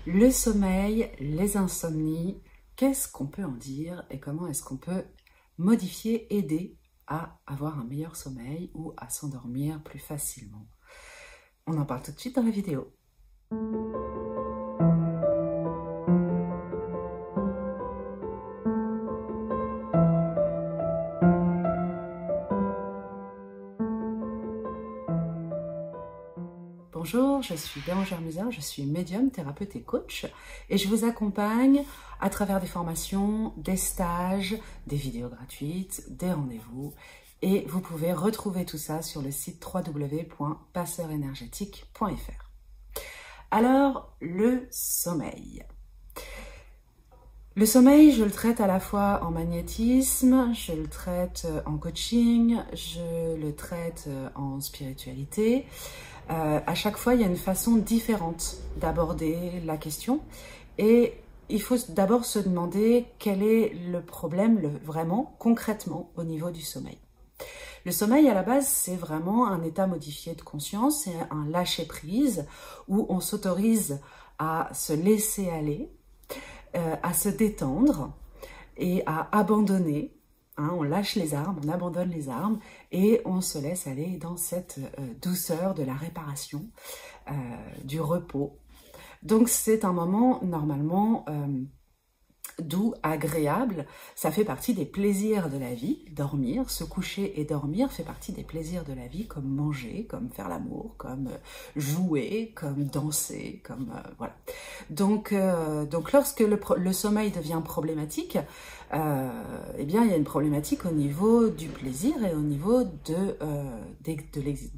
Le sommeil, les insomnies, qu'est-ce qu'on peut en dire et comment est-ce qu'on peut modifier, aider à avoir un meilleur sommeil ou à s'endormir plus facilement? On en parle tout de suite dans la vidéo. Bonjour, je suis Bérangère Musard, je suis médium, thérapeute et coach et je vous accompagne à travers des formations, des stages, des vidéos gratuites, des rendez-vous et vous pouvez retrouver tout ça sur le site www.passeursénergétique.fr. Alors, le sommeil. Le sommeil, je le traite à la fois en magnétisme, je le traite en coaching, je le traite en spiritualité. À chaque fois, il y a une façon différente d'aborder la question et il faut d'abord se demander quel est le problème vraiment, concrètement, au niveau du sommeil. Le sommeil, à la base, c'est vraiment un état modifié de conscience, c'est un lâcher-prise où on s'autorise à se laisser aller, à se détendre et à abandonner. On lâche les armes, on abandonne les armes et on se laisse aller dans cette douceur de la réparation, du repos. Donc c'est un moment normalement doux, agréable. Ça fait partie des plaisirs de la vie. Dormir, se coucher et dormir fait partie des plaisirs de la vie, comme manger, comme faire l'amour, comme jouer, comme danser, comme voilà. Donc lorsque le sommeil devient problématique, eh bien, il y a une problématique au niveau du plaisir et au niveau de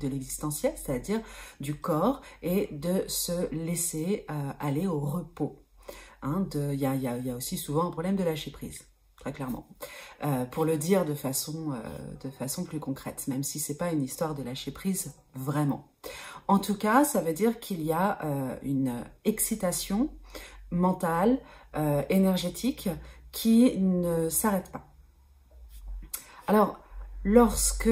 l'existentiel, c'est-à-dire du corps et de se laisser aller au repos. Il y a aussi souvent un problème de lâcher prise, très clairement. Pour le dire de façon plus concrète, même si c'est pas une histoire de lâcher prise vraiment. En tout cas, ça veut dire qu'il y a une excitation mentale, énergétique, qui ne s'arrête pas. Alors, lorsque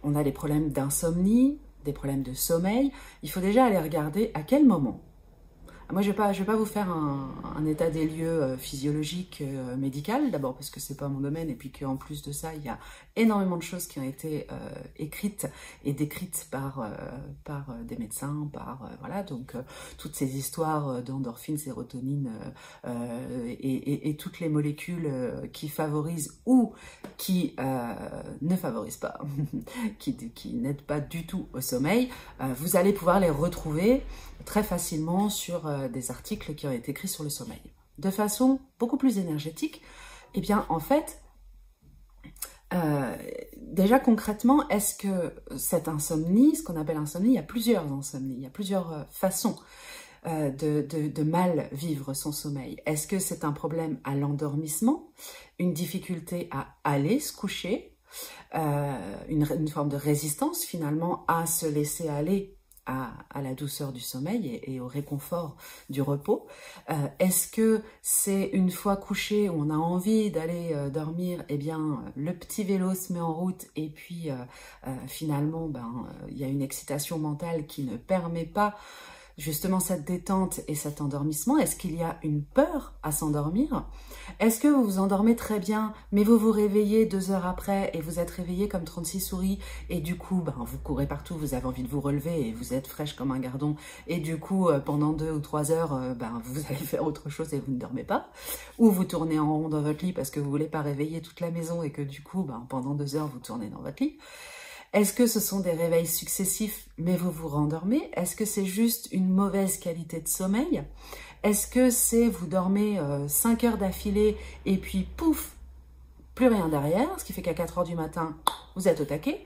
on a des problèmes d'insomnie, des problèmes de sommeil, il faut déjà aller regarder à quel moment. Moi, je vais pas vous faire un état des lieux physiologique, médical, d'abord parce que c'est pas mon domaine, et puis qu'en plus de ça, il y a énormément de choses qui ont été écrites et décrites par des médecins, voilà, donc toutes ces histoires d'endorphines, sérotonine et toutes les molécules qui favorisent ou qui ne favorisent pas, qui n'aident pas du tout au sommeil, vous allez pouvoir les retrouver très facilement sur des articles qui ont été écrits sur le sommeil. De façon beaucoup plus énergétique, eh bien en fait, déjà concrètement, est-ce que cette insomnie, ce qu'on appelle insomnie, il y a plusieurs insomnies, il y a plusieurs façons de mal vivre son sommeil. Est-ce que c'est un problème à l'endormissement, une difficulté à aller se coucher, une forme de résistance finalement à se laisser aller à la douceur du sommeil et au réconfort du repos? Est-ce que c'est une fois couché où on a envie d'aller dormir, eh bien le petit vélo se met en route et puis finalement il y a une excitation mentale qui ne permet pas justement cette détente et cet endormissement? Est-ce qu'il y a une peur à s'endormir? Est-ce que vous vous endormez très bien, mais vous vous réveillez 2 heures après et vous êtes réveillé comme 36 souris et du coup, vous courez partout, vous avez envie de vous relever et vous êtes fraîche comme un gardon et du coup, pendant 2 ou 3 heures, vous allez faire autre chose et vous ne dormez pas? Ou vous tournez en rond dans votre lit parce que vous voulez pas réveiller toute la maison et que du coup, pendant 2 heures, vous tournez dans votre lit? Est-ce que ce sont des réveils successifs, mais vous vous rendormez? Est-ce que c'est juste une mauvaise qualité de sommeil? Est-ce que c'est vous dormez 5 heures d'affilée et puis pouf, plus rien derrière, ce qui fait qu'à 4 heures du matin, vous êtes au taquet?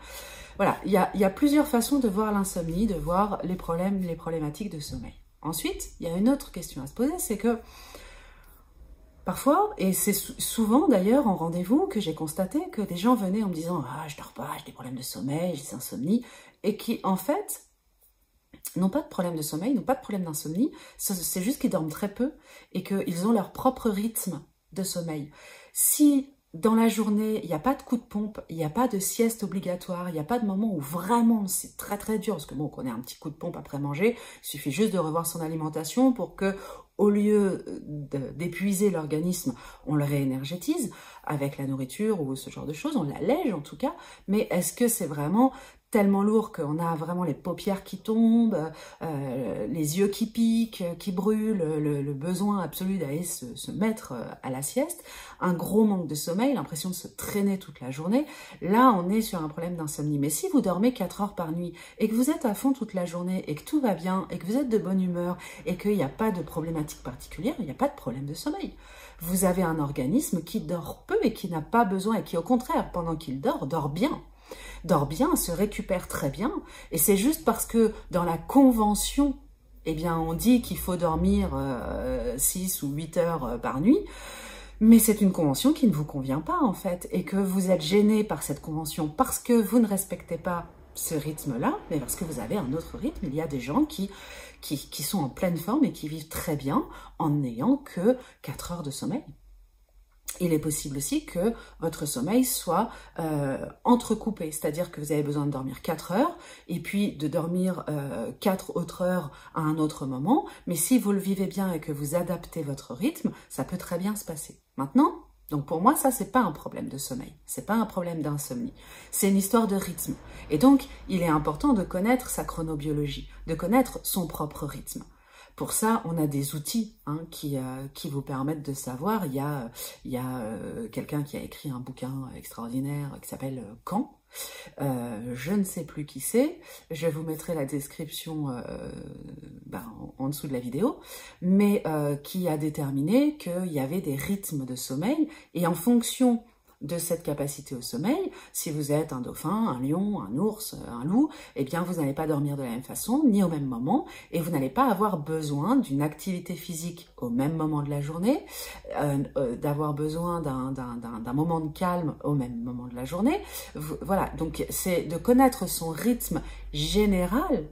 Voilà, il y a plusieurs façons de voir l'insomnie, de voir les problématiques de sommeil. Ensuite, il y a une autre question à se poser, c'est que parfois, et c'est souvent d'ailleurs en rendez-vous que j'ai constaté que des gens venaient en me disant « Ah, je dors pas, j'ai des problèmes de sommeil, j'ai des insomnies » et qui en fait n'ont pas de problème de sommeil, n'ont pas de problème d'insomnie, c'est juste qu'ils dorment très peu et qu'ils ont leur propre rythme de sommeil. Si dans la journée, il n'y a pas de coup de pompe, il n'y a pas de sieste obligatoire, il n'y a pas de moment où vraiment c'est très très dur, parce que bon, qu'on ait un petit coup de pompe après manger, il suffit juste de revoir son alimentation pour que, au lieu d'épuiser l'organisme, on le réénergétise avec la nourriture ou ce genre de choses, on l'allège en tout cas, mais est-ce que c'est vraiment tellement lourd qu'on a vraiment les paupières qui tombent, les yeux qui piquent, qui brûlent, le besoin absolu d'aller se mettre à la sieste, un gros manque de sommeil, l'impression de se traîner toute la journée. Là, on est sur un problème d'insomnie. Mais si vous dormez 4 heures par nuit et que vous êtes à fond toute la journée et que tout va bien et que vous êtes de bonne humeur et qu'il n'y a pas de problématique particulière, il n'y a pas de problème de sommeil. Vous avez un organisme qui dort peu et qui n'a pas besoin et qui, au contraire, pendant qu'il dort, dort bien. Dort bien, se récupère très bien, et c'est juste parce que dans la convention, eh bien, on dit qu'il faut dormir 6 ou 8 heures par nuit, mais c'est une convention qui ne vous convient pas en fait, et que vous êtes gêné par cette convention parce que vous ne respectez pas ce rythme-là, mais parce que vous avez un autre rythme. Il y a des gens qui sont en pleine forme et qui vivent très bien en n'ayant que 4 heures de sommeil. Il est possible aussi que votre sommeil soit entrecoupé, c'est-à-dire que vous avez besoin de dormir 4 heures et puis de dormir 4 autres heures à un autre moment. Mais si vous le vivez bien et que vous adaptez votre rythme, ça peut très bien se passer. Maintenant, donc pour moi, ça, c'est pas un problème de sommeil, c'est pas un problème d'insomnie, c'est une histoire de rythme. Et donc, il est important de connaître sa chronobiologie, de connaître son propre rythme. Pour ça, on a des outils qui vous permettent de savoir. Il y a quelqu'un qui a écrit un bouquin extraordinaire qui s'appelle Quand. Je ne sais plus qui c'est. Je vous mettrai la description en dessous de la vidéo. Mais qui a déterminé qu'il y avait des rythmes de sommeil. Et en fonction de cette capacité au sommeil, si vous êtes un dauphin, un lion, un ours, un loup, eh bien vous n'allez pas dormir de la même façon, ni au même moment, et vous n'allez pas avoir besoin d'une activité physique au même moment de la journée, d'avoir besoin d'un moment de calme au même moment de la journée. Voilà, donc c'est de connaître son rythme général,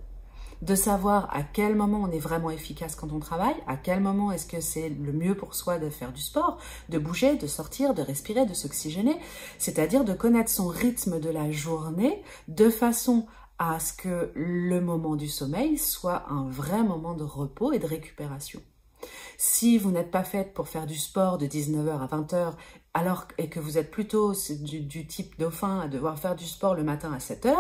de savoir à quel moment on est vraiment efficace quand on travaille, à quel moment est-ce que c'est le mieux pour soi de faire du sport, de bouger, de sortir, de respirer, de s'oxygéner, c'est-à-dire de connaître son rythme de la journée de façon à ce que le moment du sommeil soit un vrai moment de repos et de récupération. Si vous n'êtes pas faite pour faire du sport de 19h à 20h, et que vous êtes plutôt du type dauphin à devoir faire du sport le matin à 7h,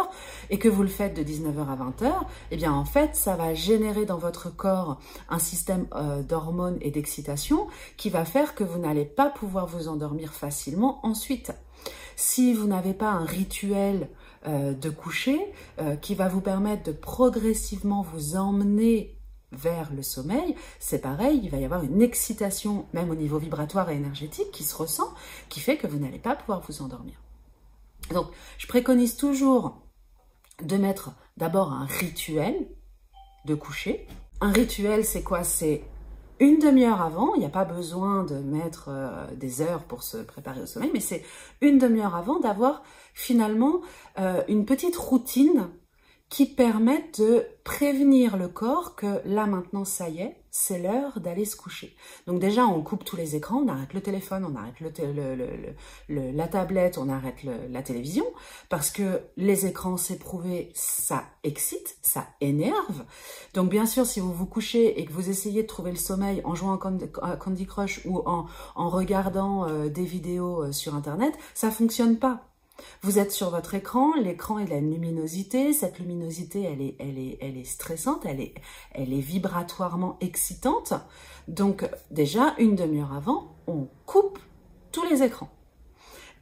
et que vous le faites de 19h à 20h, eh bien en fait, ça va générer dans votre corps un système d'hormones et d'excitation qui va faire que vous n'allez pas pouvoir vous endormir facilement ensuite. Si vous n'avez pas un rituel de coucher qui va vous permettre de progressivement vous emmener vers le sommeil, c'est pareil, il va y avoir une excitation, même au niveau vibratoire et énergétique, qui se ressent, qui fait que vous n'allez pas pouvoir vous endormir. Donc, je préconise toujours de mettre d'abord un rituel de coucher. Un rituel, c'est quoi? C'est une demi-heure avant, il n'y a pas besoin de mettre des heures pour se préparer au sommeil, mais c'est une demi-heure avant d'avoir finalement une petite routine qui permettent de prévenir le corps que là maintenant ça y est, c'est l'heure d'aller se coucher. Donc déjà on coupe tous les écrans, on arrête le téléphone, on arrête la tablette, on arrête la télévision, parce que les écrans, c'est prouvé, ça excite, ça énerve. Donc bien sûr, si vous vous couchez et que vous essayez de trouver le sommeil en jouant à Candy Crush ou en regardant des vidéos sur internet, ça fonctionne pas. Vous êtes sur votre écran, l'écran il a une luminosité, cette luminosité elle est stressante, elle est vibratoirement excitante. Donc déjà une demi-heure avant, on coupe tous les écrans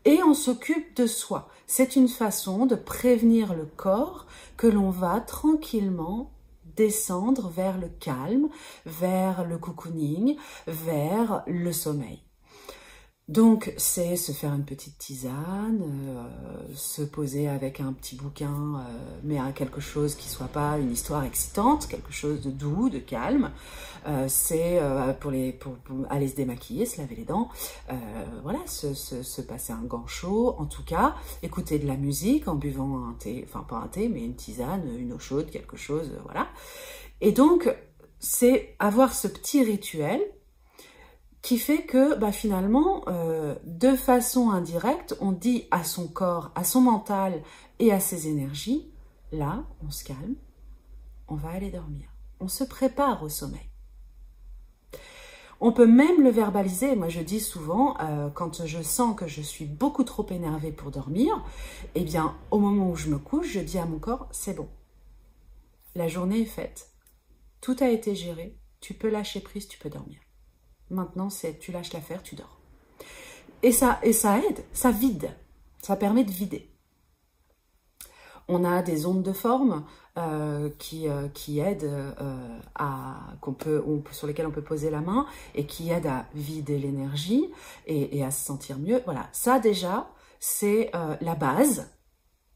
et on s'occupe de soi. C'est une façon de prévenir le corps que l'on va tranquillement descendre vers le calme, vers le cocooning, vers le sommeil. Donc, c'est se faire une petite tisane, se poser avec un petit bouquin, mais à quelque chose qui soit pas une histoire excitante, quelque chose de doux, de calme. C'est pour aller se démaquiller, se laver les dents, voilà, se passer un gant chaud, en tout cas, écouter de la musique en buvant un thé, enfin pas un thé, mais une tisane, une eau chaude, quelque chose, voilà. Et donc, c'est avoir ce petit rituel qui fait que finalement, de façon indirecte, on dit à son corps, à son mental et à ses énergies, là, on se calme, on va aller dormir. On se prépare au sommeil. On peut même le verbaliser. Moi, je dis souvent, quand je sens que je suis beaucoup trop énervée pour dormir, eh bien, au moment où je me couche, je dis à mon corps, c'est bon. La journée est faite. Tout a été géré. Tu peux lâcher prise, tu peux dormir. Maintenant, tu lâches l'affaire, tu dors. Et ça aide, ça vide. Ça permet de vider. On a des ondes de forme qui aident sur lesquelles on peut poser la main et qui aident à vider l'énergie et à se sentir mieux. Voilà, ça déjà, c'est la base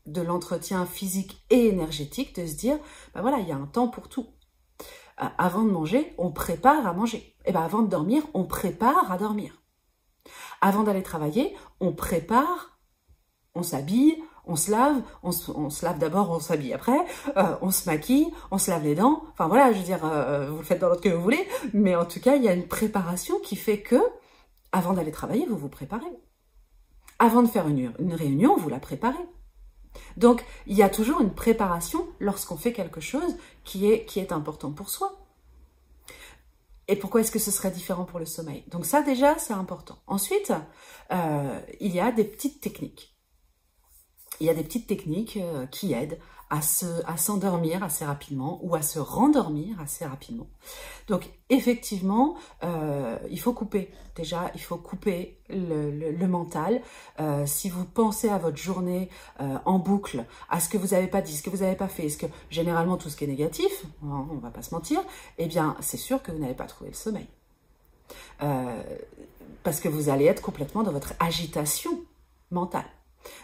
de l'entretien physique et énergétique, de se dire, voilà, il y a un temps pour tout. Avant de manger, on prépare à manger. Et avant de dormir, on prépare à dormir. Avant d'aller travailler, on prépare, on s'habille, on se lave, on se lave d'abord, on s'habille après, on se maquille, on se lave les dents. Enfin voilà, je veux dire, vous le faites dans l'ordre que vous voulez, mais en tout cas, il y a une préparation qui fait que, avant d'aller travailler, vous vous préparez. Avant de faire une réunion, vous la préparez. Donc, il y a toujours une préparation lorsqu'on fait quelque chose qui est important pour soi. Et pourquoi est-ce que ce serait différent pour le sommeil? Donc ça, déjà, c'est important. Ensuite, il y a des petites techniques. Il y a des petites techniques qui aident à s'endormir assez rapidement ou à se rendormir assez rapidement. Donc, effectivement, il faut couper. Déjà, il faut couper le mental. Si vous pensez à votre journée en boucle, à ce que vous n'avez pas dit, ce que vous n'avez pas fait, généralement tout ce qui est négatif, on ne va pas se mentir, eh bien, c'est sûr que vous n'allez pas trouver le sommeil. Parce que vous allez être complètement dans votre agitation mentale.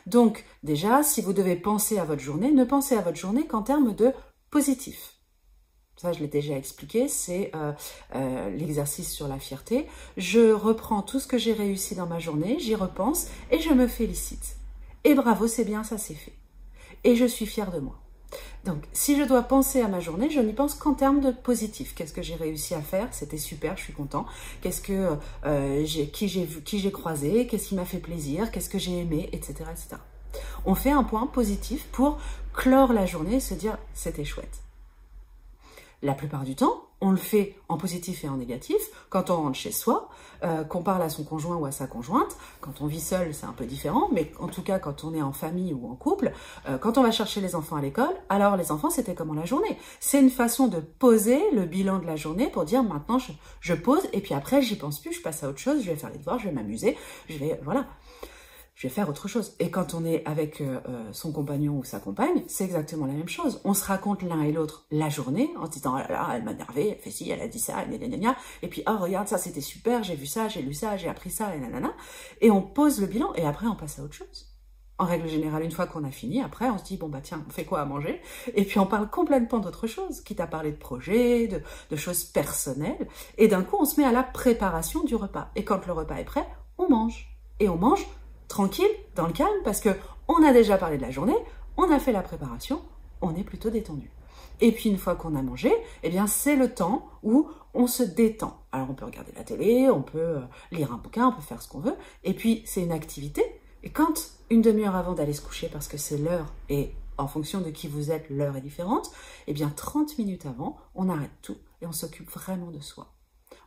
Donc, déjà, si vous devez penser à votre journée, ne pensez à votre journée qu'en termes de positif. Ça, je l'ai déjà expliqué, c'est l'exercice sur la fierté. Je reprends tout ce que j'ai réussi dans ma journée, j'y repense et je me félicite. Et bravo, c'est bien, ça c'est fait. Et je suis fière de moi. Donc, si je dois penser à ma journée, je n'y pense qu'en termes de positif. Qu'est-ce que j'ai réussi à faire? C'était super, je suis content. Qu'est-ce que qui j'ai croisé? Qu'est-ce qui m'a fait plaisir? Qu'est-ce que j'ai aimé? Etc., etc. On fait un point positif pour clore la journée et se dire « c'était chouette ». La plupart du temps, on le fait en positif et en négatif. Quand on rentre chez soi, qu'on parle à son conjoint ou à sa conjointe, quand on vit seul, c'est un peu différent, mais en tout cas, quand on est en famille ou en couple, quand on va chercher les enfants à l'école, alors les enfants, c'était comment la journée? C'est une façon de poser le bilan de la journée pour dire maintenant, je pose et puis après, j'y pense plus, je passe à autre chose, je vais faire les devoirs, je vais m'amuser, voilà. Je vais faire autre chose. Et quand on est avec son compagnon ou sa compagne, c'est exactement la même chose. On se raconte l'un et l'autre la journée en se disant « Oh là là, elle m'a énervé, elle fait ci, elle a dit ça, gna gna gna gna. » Et puis « Oh, regarde, ça c'était super, j'ai vu ça, j'ai lu ça, j'ai appris ça, et nanana. » Et on pose le bilan et après on passe à autre chose. En règle générale, une fois qu'on a fini, après on se dit « Bon bah tiens, on fait quoi à manger ?» Et puis on parle complètement d'autre chose, quitte à parler de projets, de choses personnelles. Et d'un coup, on se met à la préparation du repas. Et quand le repas est prêt, on mange. Et on mange tranquille, dans le calme, parce que on a déjà parlé de la journée, on a fait la préparation, on est plutôt détendu. Et puis une fois qu'on a mangé, eh bien c'est le temps où on se détend. Alors on peut regarder la télé, on peut lire un bouquin, on peut faire ce qu'on veut, et puis c'est une activité. Et quand une demi-heure avant d'aller se coucher, parce que c'est l'heure, et en fonction de qui vous êtes, l'heure est différente, eh bien 30 minutes avant, on arrête tout et on s'occupe vraiment de soi.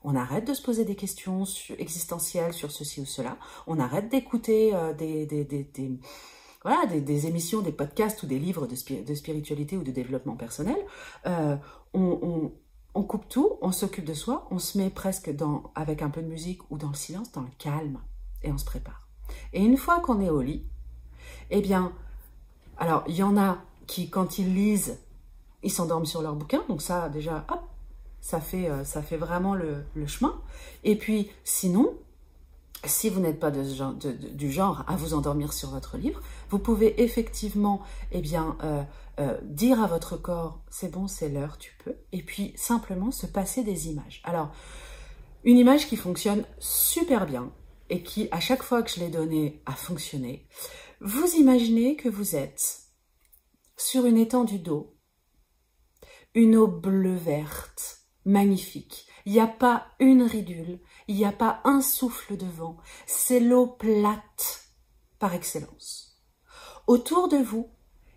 On arrête de se poser des questions existentielles sur ceci ou cela. On arrête d'écouter des émissions, des podcasts ou des livres de spiritualité ou de développement personnel. On coupe tout, on s'occupe de soi, on se met presque avec un peu de musique ou dans le silence, dans le calme, et on se prépare. Et une fois qu'on est au lit, eh bien, alors il y en a qui, quand ils lisent, ils s'endorment sur leur bouquin, donc ça déjà, hop, ça fait vraiment le chemin. Et puis, sinon, si vous n'êtes pas du genre à vous endormir sur votre livre, vous pouvez effectivement dire à votre corps « c'est bon, c'est l'heure, tu peux ». Et puis, simplement se passer des images. Alors, une image qui fonctionne super bien et qui, à chaque fois que je l'ai donnée, a fonctionné. Vous imaginez que vous êtes sur une étendue d'eau, une eau bleu-verte, magnifique. Il n'y a pas une ridule, il n'y a pas un souffle de vent. C'est l'eau plate par excellence. Autour de vous,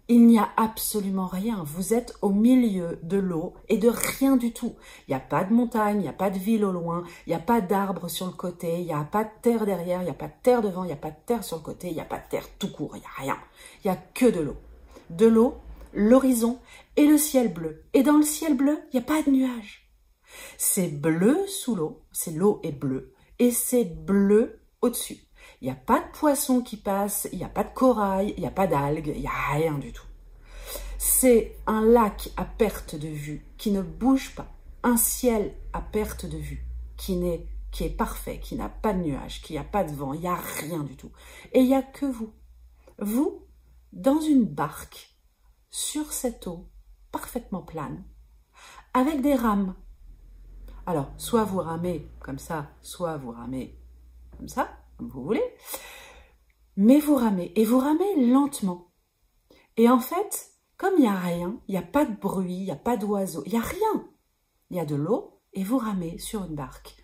il n'y a absolument rien. Vous êtes au milieu de l'eau et de rien du tout. Il n'y a pas de montagne, il n'y a pas de ville au loin, il n'y a pas d'arbres sur le côté, il n'y a pas de terre derrière, il n'y a pas de terre devant, il n'y a pas de terre sur le côté, il n'y a pas de terre tout court, il n'y a rien. Il n'y a que de l'eau. De l'eau, l'horizon et le ciel bleu. Et dans le ciel bleu, il n'y a pas de nuages. C'est bleu sous l'eau, c'est l'eau est bleue, et c'est bleu au-dessus. Il n'y a pas de poissons qui passent, il n'y a pas de corail, il n'y a pas d'algues, il n'y a rien du tout. C'est un lac à perte de vue qui ne bouge pas, un ciel à perte de vue qui est parfait, qui n'a pas de nuages, qui n'a pas de vent, il n'y a rien du tout. Et il n'y a que vous. Vous, dans une barque, sur cette eau, parfaitement plane, avec des rames. Alors, soit vous ramez comme ça, soit vous ramez comme ça, comme vous voulez, mais vous ramez, et vous ramez lentement. Et en fait, comme il n'y a rien, il n'y a pas de bruit, il n'y a pas d'oiseaux, il n'y a rien. Il y a de l'eau, et vous ramez sur une barque.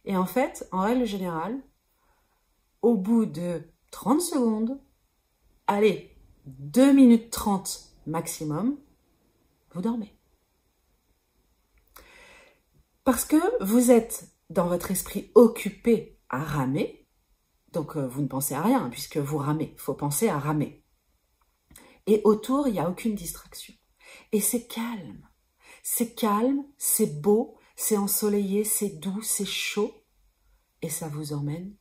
Et en fait, en règle générale, au bout de 30 secondes, allez, 2 minutes 30 maximum, vous dormez. Parce que vous êtes dans votre esprit occupé à ramer, donc vous ne pensez à rien puisque vous ramez, il faut penser à ramer. Et autour, il n'y a aucune distraction. Et c'est calme, c'est beau, c'est ensoleillé, c'est doux, c'est chaud, et ça vous emmène.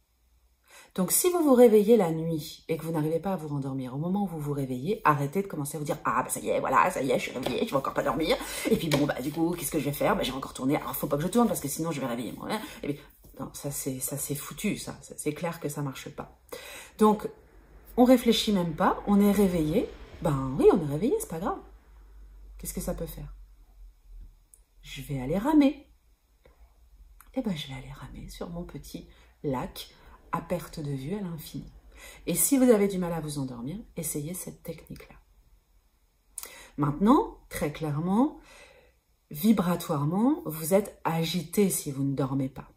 Donc si vous vous réveillez la nuit et que vous n'arrivez pas à vous rendormir, au moment où vous vous réveillez, arrêtez de commencer à vous dire « Ah, bah ça y est, voilà, ça y est, je suis réveillée, je vais encore pas dormir. Et puis bon, bah du coup, qu'est-ce que je vais faire? Bah je vais encore tourner. Alors, faut pas que je tourne parce que sinon je vais réveiller moi. Hein. » Et puis, non, ça c'est foutu, ça. C'est clair que ça marche pas. Donc, on réfléchit même pas, on est réveillé. Ben oui, on est réveillé, c'est pas grave. Qu'est-ce que ça peut faire? Je vais aller ramer. Eh ben, je vais aller ramer sur mon petit lac à perte de vue à l'infini. Et si vous avez du mal à vous endormir, essayez cette technique-là. Maintenant, très clairement, vibratoirement, vous êtes agité si vous ne dormez pas.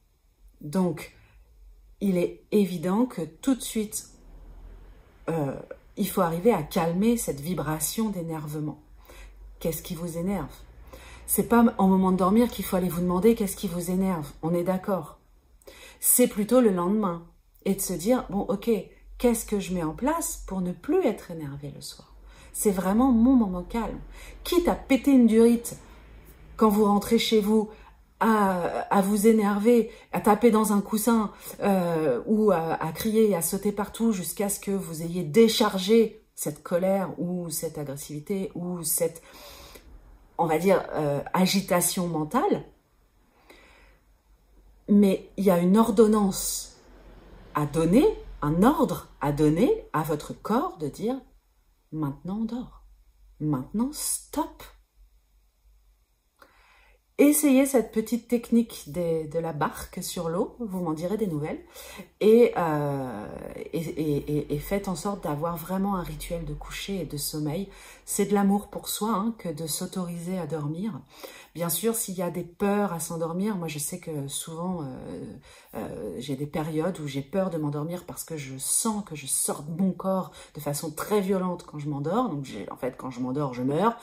Donc, il est évident que tout de suite, il faut arriver à calmer cette vibration d'énervement. Qu'est-ce qui vous énerve? C'est pas au moment de dormir qu'il faut aller vous demander qu'est-ce qui vous énerve. On est d'accord. C'est plutôt le lendemain. Et de se dire, bon, ok, qu'est-ce que je mets en place pour ne plus être énervé le soir? C'est vraiment mon moment calme. Quitte à péter une durite quand vous rentrez chez vous, à vous énerver, à taper dans un coussin ou à crier et à sauter partout jusqu'à ce que vous ayez déchargé cette colère ou cette agressivité ou cette, on va dire, agitation mentale. Mais il y a une ordonnance à donner, un ordre à donner à votre corps de dire « maintenant on dort, maintenant stop ». Essayez cette petite technique de la barque sur l'eau, vous m'en direz des nouvelles, et faites en sorte d'avoir vraiment un rituel de coucher et de sommeil. C'est de l'amour pour soi hein, que de s'autoriser à dormir. Bien sûr, s'il y a des peurs à s'endormir, moi je sais que souvent j'ai des périodes où j'ai peur de m'endormir parce que je sens que je sors de mon corps de façon très violente quand je m'endors. Donc en fait, quand je m'endors, je meurs.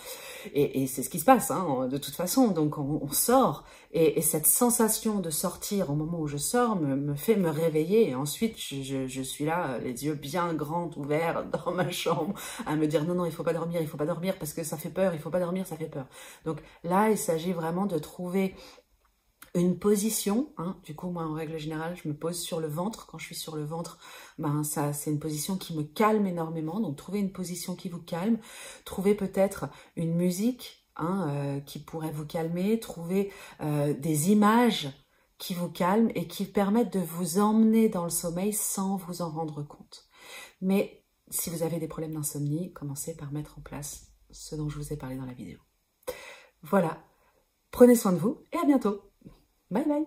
Et c'est ce qui se passe hein, de toute façon. Donc on sort et cette sensation de sortir au moment où je sors me fait me réveiller. Et ensuite, je suis là, les yeux bien grands, ouverts dans ma chambre, à me dire non, il faut pas dormir parce que ça fait peur, il faut pas dormir, ça fait peur. Donc là, il s'agit vraiment de trouver une position, hein. Du coup moi en règle générale je me pose sur le ventre. Quand je suis sur le ventre, ben ça c'est une position qui me calme énormément. Donc trouvez une position qui vous calme, trouvez peut-être une musique hein, qui pourrait vous calmer, trouvez des images qui vous calment et qui permettent de vous emmener dans le sommeil sans vous en rendre compte. Mais si vous avez des problèmes d'insomnie, commencez par mettre en place ce dont je vous ai parlé dans la vidéo. Voilà. Prenez soin de vous et à bientôt. Bye bye.